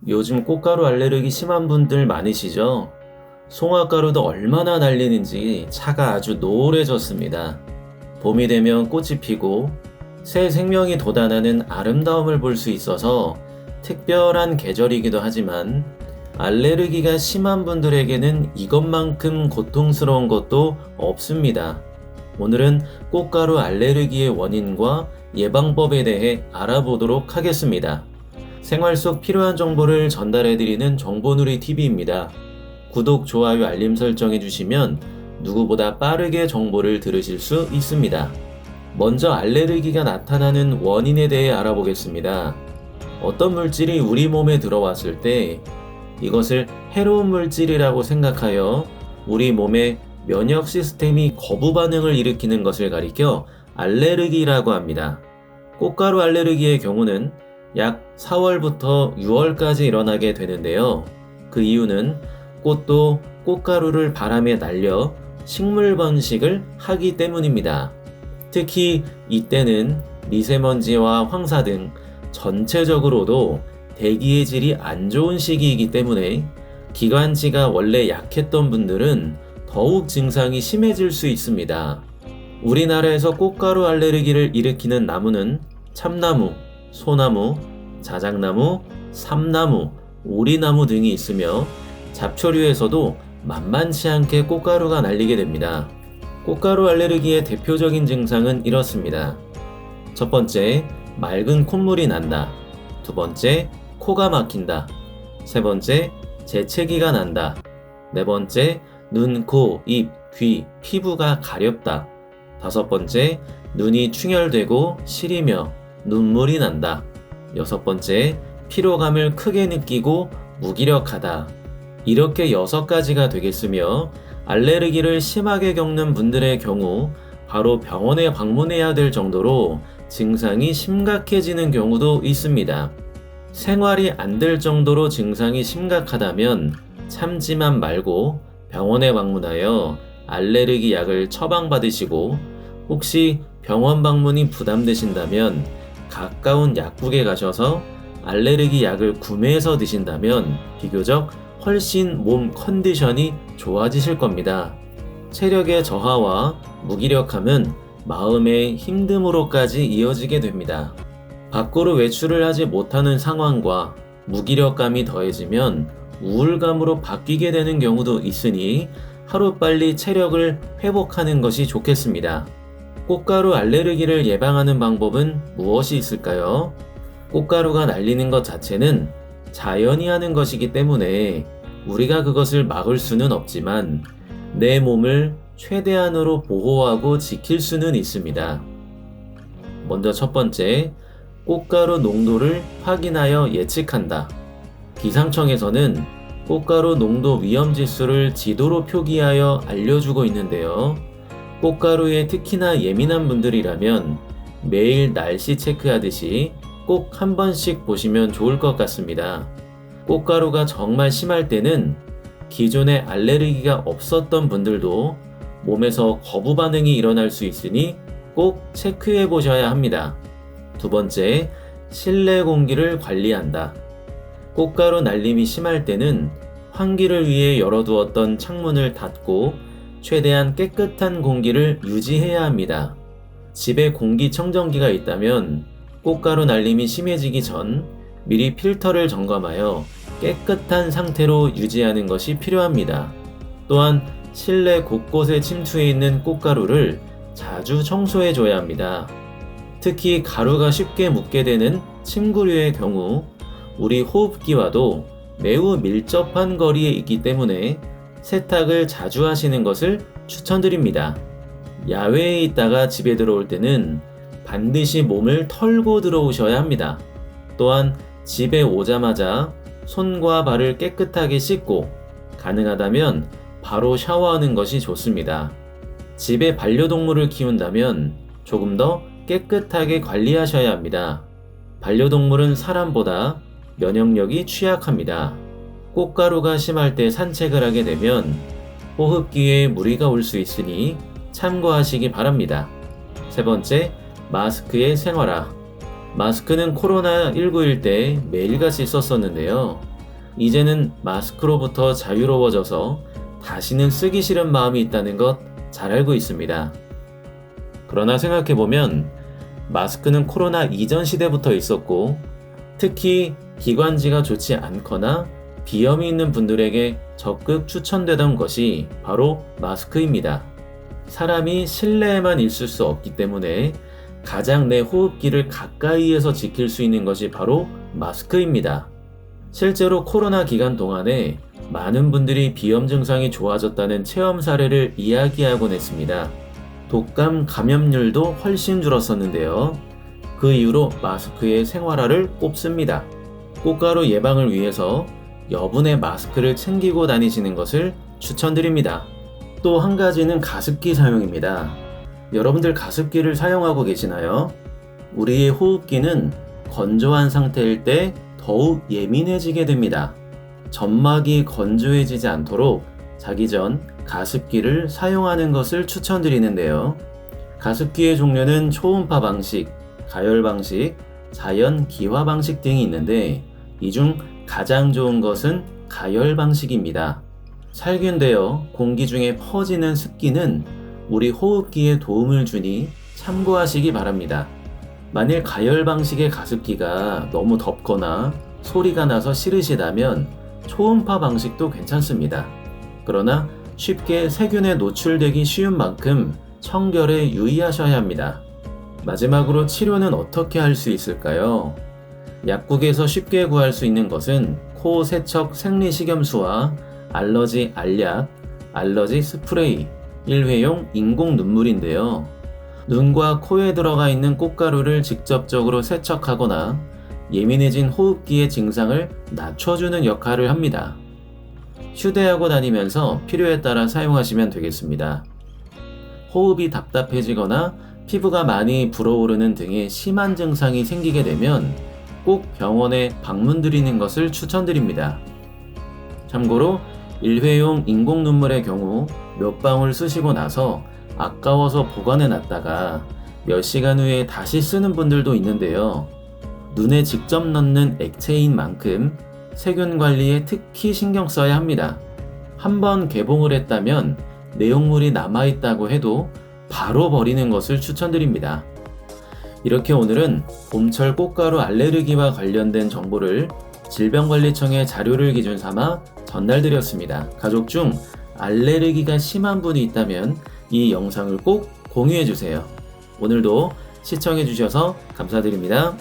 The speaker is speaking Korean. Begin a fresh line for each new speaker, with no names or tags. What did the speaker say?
요즘 꽃가루 알레르기 심한 분들 많으시죠? 송화가루도 얼마나 날리는지 차가 아주 노래졌습니다. 봄이 되면 꽃이 피고 새 생명이 돋아나는 아름다움을 볼 수 있어서 특별한 계절이기도 하지만 알레르기가 심한 분들에게는 이것만큼 고통스러운 것도 없습니다. 오늘은 꽃가루 알레르기의 원인과 예방법에 대해 알아보도록 하겠습니다. 생활 속 필요한 정보를 전달해드리는 정보누리 TV입니다. 구독, 좋아요, 알림 설정해 주시면 누구보다 빠르게 정보를 들으실 수 있습니다. 먼저 알레르기가 나타나는 원인에 대해 알아보겠습니다. 어떤 물질이 우리 몸에 들어왔을 때 이것을 해로운 물질이라고 생각하여 우리 몸의 면역 시스템이 거부 반응을 일으키는 것을 가리켜 알레르기라고 합니다. 꽃가루 알레르기의 경우는 약 4월부터 6월까지 일어나게 되는데요. 그 이유는 꽃도 꽃가루를 바람에 날려 식물 번식을 하기 때문입니다. 특히 이때는 미세먼지와 황사 등 전체적으로도 대기의 질이 안 좋은 시기이기 때문에 기관지가 원래 약했던 분들은 더욱 증상이 심해질 수 있습니다. 우리나라에서 꽃가루 알레르기를 일으키는 나무는 참나무, 소나무, 자작나무, 삼나무, 오리나무 등이 있으며 잡초류에서도 만만치 않게 꽃가루가 날리게 됩니다. 꽃가루 알레르기의 대표적인 증상은 이렇습니다. 첫 번째, 맑은 콧물이 난다. 두 번째, 코가 막힌다. 세 번째, 재채기가 난다. 네 번째, 눈, 코, 입, 귀, 피부가 가렵다. 다섯 번째, 눈이 충혈되고 시리며 눈물이 난다. 여섯 번째, 피로감을 크게 느끼고 무기력하다. 이렇게 6가지가 되겠으며 알레르기를 심하게 겪는 분들의 경우 바로 병원에 방문해야 될 정도로 증상이 심각해지는 경우도 있습니다. 생활이 안 될 정도로 증상이 심각하다면 참지만 말고 병원에 방문하여 알레르기 약을 처방받으시고 혹시 병원 방문이 부담되신다면 가까운 약국에 가셔서 알레르기 약을 구매해서 드신다면 비교적 훨씬 몸 컨디션이 좋아지실 겁니다. 체력의 저하와 무기력함은 마음의 힘듦으로까지 이어지게 됩니다. 밖으로 외출을 하지 못하는 상황과 무기력감이 더해지면 우울감으로 바뀌게 되는 경우도 있으니 하루빨리 체력을 회복하는 것이 좋겠습니다. 꽃가루 알레르기를 예방하는 방법은 무엇이 있을까요? 꽃가루가 날리는 것 자체는 자연이 하는 것이기 때문에 우리가 그것을 막을 수는 없지만 내 몸을 최대한으로 보호하고 지킬 수는 있습니다. 먼저 첫 번째, 꽃가루 농도를 확인하여 예측한다. 기상청에서는 꽃가루 농도 위험지수를 지도로 표기하여 알려주고 있는데요. 꽃가루에 특히나 예민한 분들이라면 매일 날씨 체크하듯이 꼭 한 번씩 보시면 좋을 것 같습니다. 꽃가루가 정말 심할 때는 기존에 알레르기가 없었던 분들도 몸에서 거부 반응이 일어날 수 있으니 꼭 체크해 보셔야 합니다. 두 번째, 실내 공기를 관리한다. 꽃가루 날림이 심할 때는 환기를 위해 열어두었던 창문을 닫고 최대한 깨끗한 공기를 유지해야 합니다. 집에 공기청정기가 있다면 꽃가루 날림이 심해지기 전 미리 필터를 점검하여 깨끗한 상태로 유지하는 것이 필요합니다. 또한 실내 곳곳에 침투해 있는 꽃가루를 자주 청소해 줘야 합니다. 특히 가루가 쉽게 묻게 되는 침구류의 경우 우리 호흡기와도 매우 밀접한 거리에 있기 때문에 세탁을 자주 하시는 것을 추천드립니다. 야외에 있다가 집에 들어올 때는 반드시 몸을 털고 들어오셔야 합니다. 또한 집에 오자마자 손과 발을 깨끗하게 씻고 가능하다면 바로 샤워하는 것이 좋습니다. 집에 반려동물을 키운다면 조금 더 깨끗하게 관리하셔야 합니다. 반려동물은 사람보다 면역력이 취약합니다. 꽃가루가 심할 때 산책을 하게 되면 호흡기에 무리가 올 수 있으니 참고하시기 바랍니다. 세 번째, 마스크의 생활화. 마스크는 코로나19일 때 매일같이 썼었는데요. 이제는 마스크로부터 자유로워져서 다시는 쓰기 싫은 마음이 있다는 것 잘 알고 있습니다. 그러나 생각해보면 마스크는 코로나 이전 시대부터 있었고, 특히 기관지가 좋지 않거나 비염이 있는 분들에게 적극 추천되던 것이 바로 마스크입니다. 사람이 실내에만 있을 수 없기 때문에 가장 내 호흡기를 가까이에서 지킬 수 있는 것이 바로 마스크입니다. 실제로 코로나 기간 동안에 많은 분들이 비염 증상이 좋아졌다는 체험 사례를 이야기하곤 했습니다. 독감 감염률도 훨씬 줄었었는데요. 그 이후로 마스크의 생활화를 꼽습니다. 꽃가루 예방을 위해서 여분의 마스크를 챙기고 다니시는 것을 추천드립니다. 또 한 가지는 가습기 사용입니다. 여러분들 가습기를 사용하고 계시나요? 우리의 호흡기는 건조한 상태일 때 더욱 예민해지게 됩니다. 점막이 건조해지지 않도록 자기 전 가습기를 사용하는 것을 추천드리는데요. 가습기의 종류는 초음파 방식, 가열 방식, 자연 기화 방식 등이 있는데 이 중 가장 좋은 것은 가열 방식입니다. 살균되어 공기 중에 퍼지는 습기는 우리 호흡기에 도움을 주니 참고하시기 바랍니다. 만일 가열 방식의 가습기가 너무 덥거나 소리가 나서 싫으시다면 초음파 방식도 괜찮습니다. 그러나 쉽게 세균에 노출되기 쉬운 만큼 청결에 유의하셔야 합니다. 마지막으로 치료는 어떻게 할 수 있을까요? 약국에서 쉽게 구할 수 있는 것은 코 세척 생리식염수와 알러지 알약, 알러지 스프레이, 일회용 인공 눈물인데요. 눈과 코에 들어가 있는 꽃가루를 직접적으로 세척하거나 예민해진 호흡기의 증상을 낮춰주는 역할을 합니다. 휴대하고 다니면서 필요에 따라 사용하시면 되겠습니다. 호흡이 답답해지거나 피부가 많이 불어오르는 등의 심한 증상이 생기게 되면 꼭 병원에 방문드리는 것을 추천드립니다. 참고로 일회용 인공 눈물의 경우 몇 방울 쓰시고 나서 아까워서 보관해 놨다가 몇 시간 후에 다시 쓰는 분들도 있는데요. 눈에 직접 넣는 액체인 만큼 세균 관리에 특히 신경 써야 합니다. 한번 개봉을 했다면 내용물이 남아있다고 해도 바로 버리는 것을 추천드립니다. 이렇게 오늘은 봄철 꽃가루 알레르기와 관련된 정보를 질병관리청의 자료를 기준 삼아 전달드렸습니다. 가족 중 알레르기가 심한 분이 있다면 이 영상을 꼭 공유해주세요. 오늘도 시청해주셔서 감사드립니다.